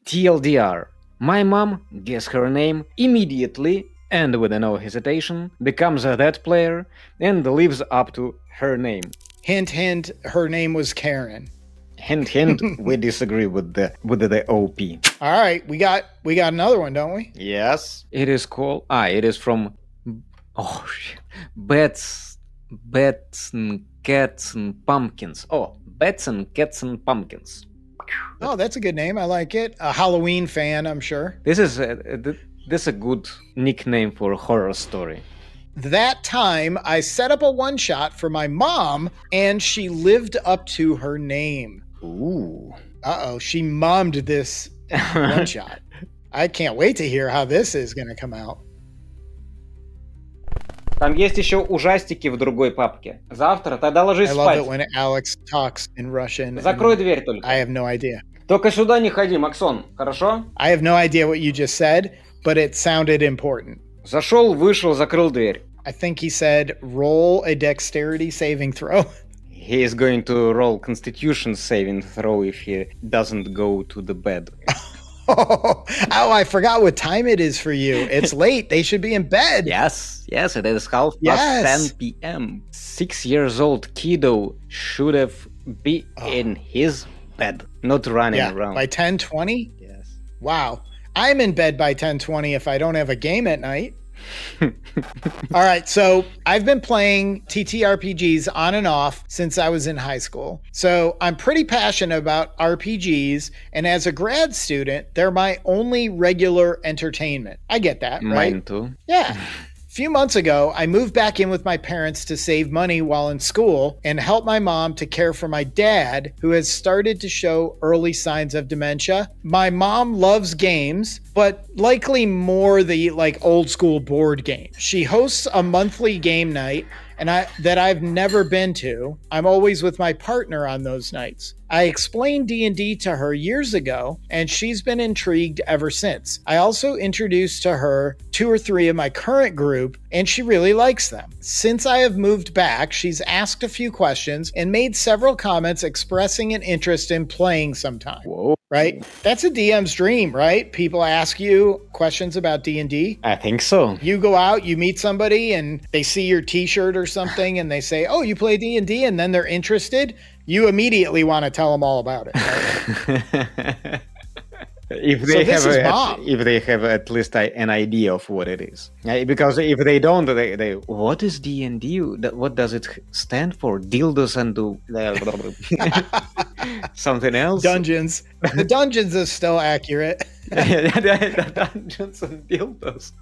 TLDR. My mom, guess her name, immediately and with no hesitation, becomes that player and lives up to her name. Hint, hint, her name was Karen. Hint, hint, we disagree with the OP. All right, we got another one, don't we? Yes. It is called... it is from... Oh, shit. Bats and Cats and Pumpkins. Oh, Bats and Cats and Pumpkins. Oh, that's a good name. I like it. A Halloween fan, I'm sure. This is a good nickname for a horror story. That time, I set up a one-shot for my mom, and she lived up to her name. Ooh. Uh-oh, she mommed this one-shot. I can't wait to hear how this is going to come out. Там есть еще ужастики в другой папке. Завтра тогда ложись I спать. love it when Alex talks in Russian. Закрой дверь только. I have no idea. Только сюда не ходи, Максон, хорошо? I have no idea what you just said, but it sounded important. Зашел, вышел, закрыл дверь. I think he said, roll a dexterity saving throw. He is going to roll constitution saving throw if he doesn't go to the bed. Oh, I forgot what time it is for you. It's late. They should be in bed. Yes, it is 10:30 p.m. 6 years old kiddo should have been in his bed, not running around. By 10:20? Yes. Wow. I'm in bed by 10:20 if I don't have a game at night. All right, so I've been playing TTRPGs on and off since I was in high school. So I'm pretty passionate about RPGs, and as a grad student, they're my only regular entertainment. I get that, right? Mine too. Yeah. A few months ago, I moved back in with my parents to save money while in school and help my mom to care for my dad, who has started to show early signs of dementia. My mom loves games, but likely more the old school board game. She hosts a monthly game night that I've never been to. I'm always with my partner on those nights. I explained D&D to her years ago, and she's been intrigued ever since. I also introduced to her 2 or 3 of my current group, and she really likes them. Since I have moved back, she's asked a few questions and made several comments expressing an interest in playing sometime. Whoa. Right? That's a DM's dream, right? People ask you questions about D&D. I think so. You go out, you meet somebody, and they see your t-shirt or something, and they say, oh, you play D&D, and then they're interested. You immediately want to tell them all about it. Right? If they have at least an idea of what it is, because if they don't, they what is D&D? What does it stand for? Dildos and something else? Dungeons. The dungeons is still accurate. The dungeons and dildos.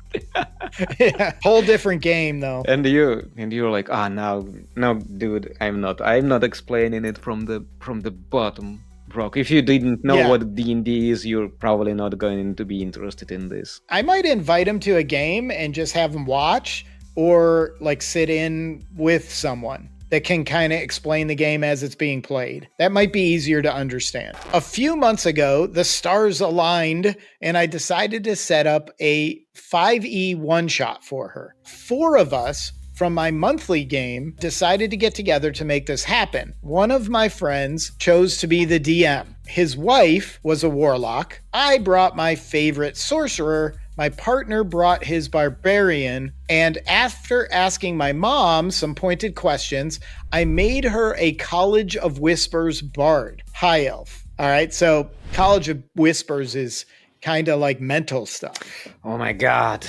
Yeah, whole different game though. And you're like, no, dude, I'm not explaining it from the bottom. Rock. If you didn't know what D&D is, you're probably not going to be interested in this. I might invite him to a game and just have him watch, or sit in with someone that can kind of explain the game as it's being played. That might be easier to understand. A few months ago, the stars aligned and I decided to set up a 5e one-shot for her. 4 of us from my monthly game decided to get together to make this happen. One of my friends chose to be the DM. His wife was a warlock. I brought my favorite sorcerer. My partner brought his barbarian. And after asking my mom some pointed questions, I made her a College of Whispers bard, high elf. All right, so College of Whispers is kind of like mental stuff. Oh my god.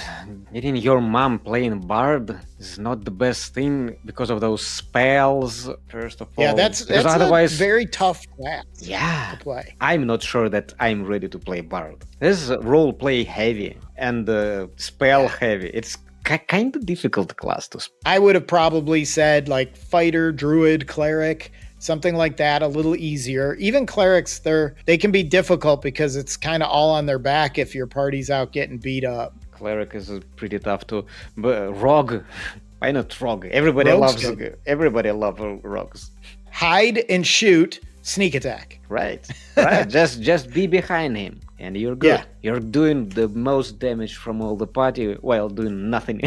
Getting your mom playing bard is not the best thing because of those spells, first of all. Yeah, that's otherwise a very tough class to play. I'm not sure that I'm ready to play bard. This is role play heavy and spell heavy. It's kind of difficult class to spell. I would have probably said fighter, druid, cleric, something like that, a little easier. Even clerics, they can be difficult because it's kind of all on their back if your party's out getting beat up. Cleric is pretty tough too. But rogue, why not rogue? Everybody loves rogues. Hide and shoot, sneak attack. Right. just be behind him and you're good. Yeah. You're doing the most damage from all the party while doing nothing.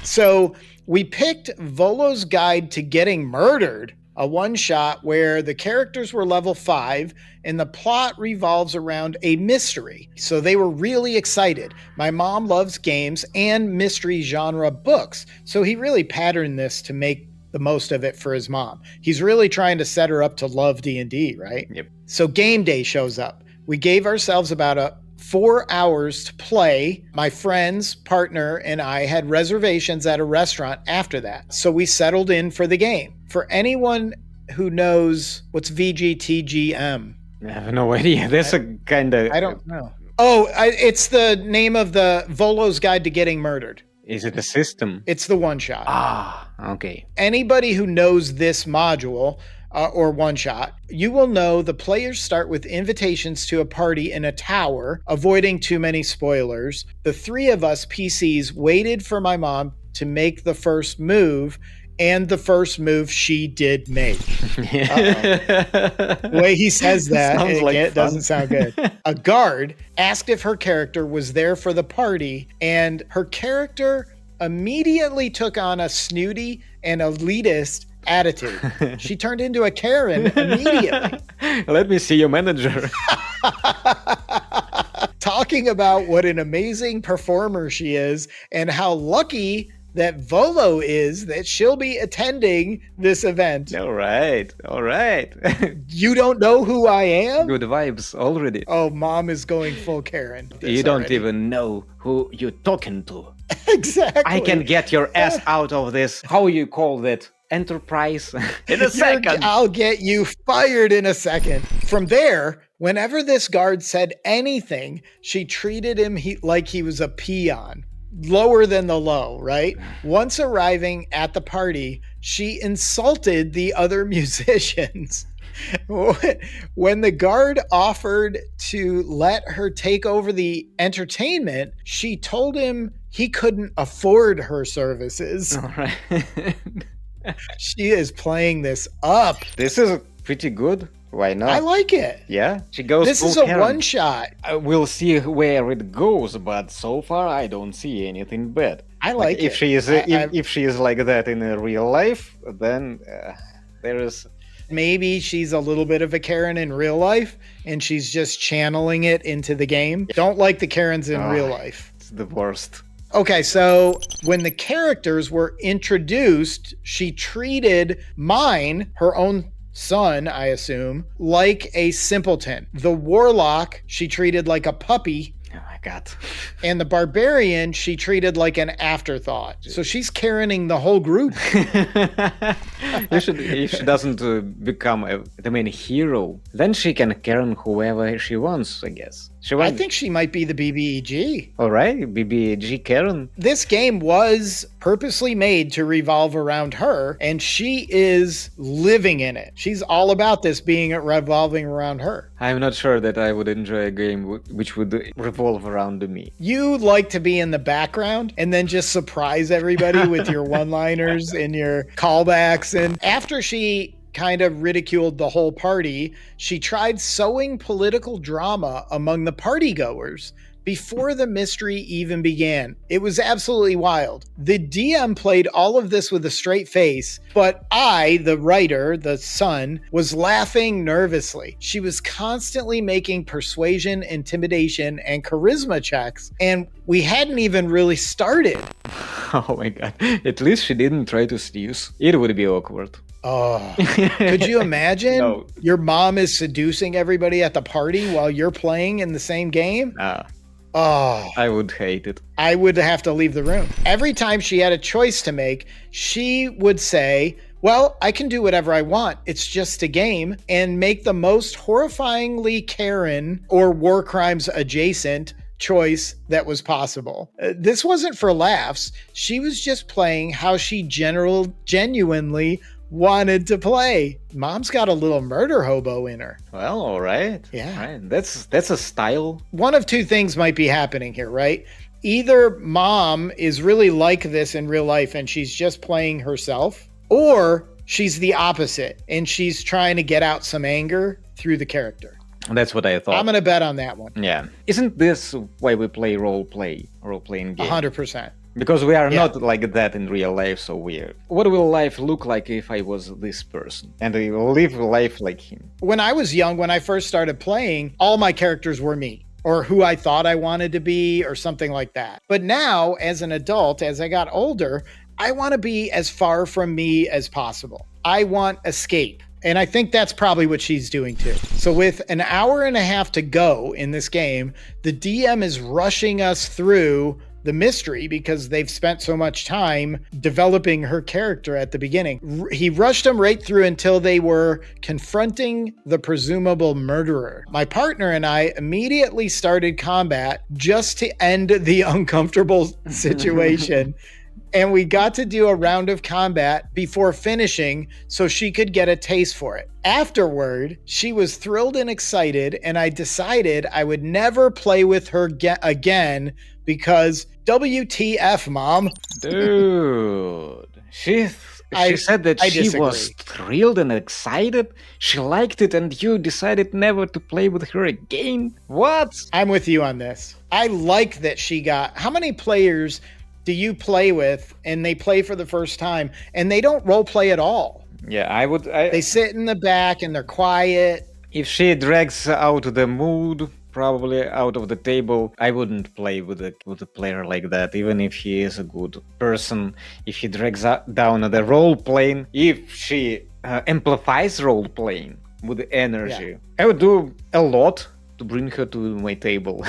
So we picked Volo's Guide to Getting Murdered. a one-shot where the characters were level 5 and the plot revolves around a mystery. So they were really excited. My mom loves games and mystery genre books, so he really patterned this to make the most of it for his mom. He's really trying to set her up to love D&D, right? Yep. So game day shows up. We gave ourselves about 4 hours to play. My friend's partner and I had reservations at a restaurant after that. So we settled in for the game. For anyone who knows what's VGTGM. I have no idea. That's a kind of... I don't know. Oh, it's the name of the Volo's Guide to Getting Murdered. Is it a system? It's the one shot. Ah, okay. Anybody who knows this module or one shot, you will know the players start with invitations to a party in a tower, avoiding too many spoilers. The 3 of us PCs waited for my mom to make the first move, and the first move she did make. The way he says that, it doesn't sound good. A guard asked if her character was there for the party, and her character immediately took on a snooty and elitist attitude. She turned into a Karen immediately. Let me see your manager. Talking about what an amazing performer she is and how lucky that Volo is that she'll be attending this event. All right. You don't know who I am? Good vibes already. Oh, mom is going full Karen. You don't even know who you're talking to. Exactly. I can get your ass out of this. How you call that? Enterprise in a second. I'll get you fired in a second. From there, whenever this guard said anything, she treated him like he was a peon. Lower than the low, right? Once arriving at the party, she insulted the other musicians. When the guard offered to let her take over the entertainment, she told him he couldn't afford her services. All right. She is playing this up. This is pretty good. Why not? I like it. Yeah, she goes. This is a one shot. We'll see where it goes, but so far I don't see anything bad. I like it. If she is, if she is like that in real life, then there is. Maybe she's a little bit of a Karen in real life, and she's just channeling it into the game. Don't like the Karens in real life. It's the worst. Okay, so when the characters were introduced, she treated mine, her own son, I assume, like a simpleton. The warlock, she treated like a puppy. Oh my God. And the barbarian, she treated like an afterthought. So she's Karening the whole group. If she doesn't become the main hero, then she can Karen whoever she wants, I guess. I think she might be the BBEG. All right, BBEG Karen. This game was purposely made to revolve around her, and she is living in it. She's all about this being revolving around her. I'm not sure that I would enjoy a game which would revolve around me. You like to be in the background and then just surprise everybody with your one-liners and your callbacks. And after she kind of ridiculed the whole party, she tried sowing political drama among the partygoers before the mystery even began. It was absolutely wild. The DM played all of this with a straight face, but I, the writer, the son, was laughing nervously. She was constantly making persuasion, intimidation, and charisma checks, and we hadn't even really started. Oh my God. At least she didn't try to snooze. It would be awkward. Oh, could you imagine? No. Your mom is seducing everybody at the party while you're playing in the same game? Oh, I would hate it. I would have to leave the room. Every time she had a choice to make, she would say, well, I can do whatever I want. It's just a game, and make the most horrifyingly Karen or war crimes adjacent choice that was possible. This wasn't for laughs. She was just playing how she genuinely wanted to play. Mom's got a little murder hobo in her. Well, all right. Yeah. All right. That's a style. One of two things might be happening here, right? Either mom is really like this in real life and she's just playing herself, or she's the opposite and she's trying to get out some anger through the character. That's what I thought. I'm going to bet on that one. Yeah. Isn't this why we play role-playing games? 100%. Because we are Yeah. not like that in real life, so weird. What will life look like if I was this person? And I will live life like him. When I was young, when I first started playing, all my characters were me, or who I thought I wanted to be, or something like that. But now, as an adult, as I got older, I want to be as far from me as possible. I want escape. And I think that's probably what she's doing too. So with an hour and a half to go in this game, the DM is rushing us through the mystery because they've spent so much time developing her character at the beginning. He rushed them right through until they were confronting the presumable murderer. My partner and I immediately started combat just to end the uncomfortable situation. And we got to do a round of combat before finishing so she could get a taste for it. Afterward, she was thrilled and excited, and I decided I would never play with her again because WTF, Mom. Dude, she said that she was thrilled and excited. She liked it, and you decided never to play with her again? What? I'm with you on this. I like that she got... How many players do you play with and they play for the first time and they don't role play at all? Yeah, they sit in the back and they're quiet. If she drags out the mood, probably out of the table, I wouldn't play with a player like that, even if he is a good person. If he drags down the role playing, if she amplifies role playing with energy, I would do a lot to bring her to my table.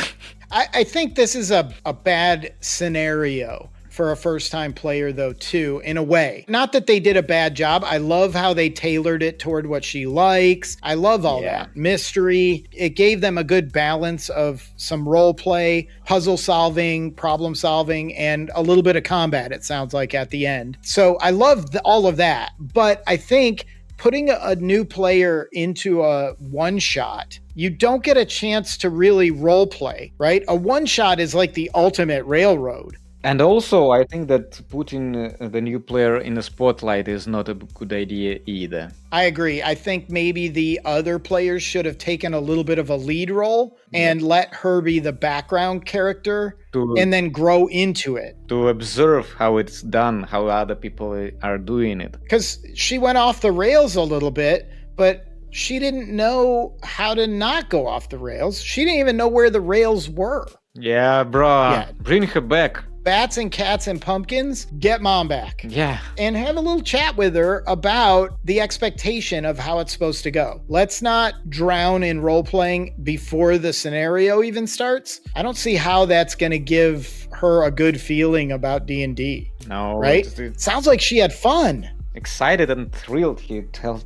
I think this is a bad scenario for a first-time player, though, too, in a way. Not that they did a bad job. I love how they tailored it toward what she likes. I love all that. Mystery. It gave them a good balance of some role play, puzzle solving, problem solving, and a little bit of combat, it sounds like, at the end. So I love all of that. But I think putting a new player into a one-shot, you don't get a chance to really role play, right? A one-shot is like the ultimate railroad. And also, I think that putting the new player in the spotlight is not a good idea either. I agree. I think maybe the other players should have taken a little bit of a lead role and let her be the background character and then grow into it. To observe how it's done, how other people are doing it. Because she went off the rails a little bit, but she didn't know how to not go off the rails. She didn't even know where the rails were. Yeah, bro. Bring her back. Bats and cats and pumpkins, get Mom back. Yeah. And have a little chat with her about the expectation of how it's supposed to go. Let's not drown in role-playing before the scenario even starts. I don't see how that's going to give her a good feeling about D&D. No. Right? Sounds like she had fun. Excited and thrilled, he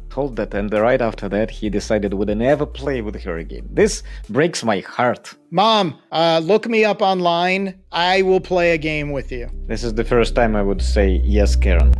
told that, and right after that, he decided would never play with her again. This breaks my heart. Mom, look me up online. I will play a game with you. This is the first time I would say yes, Karen.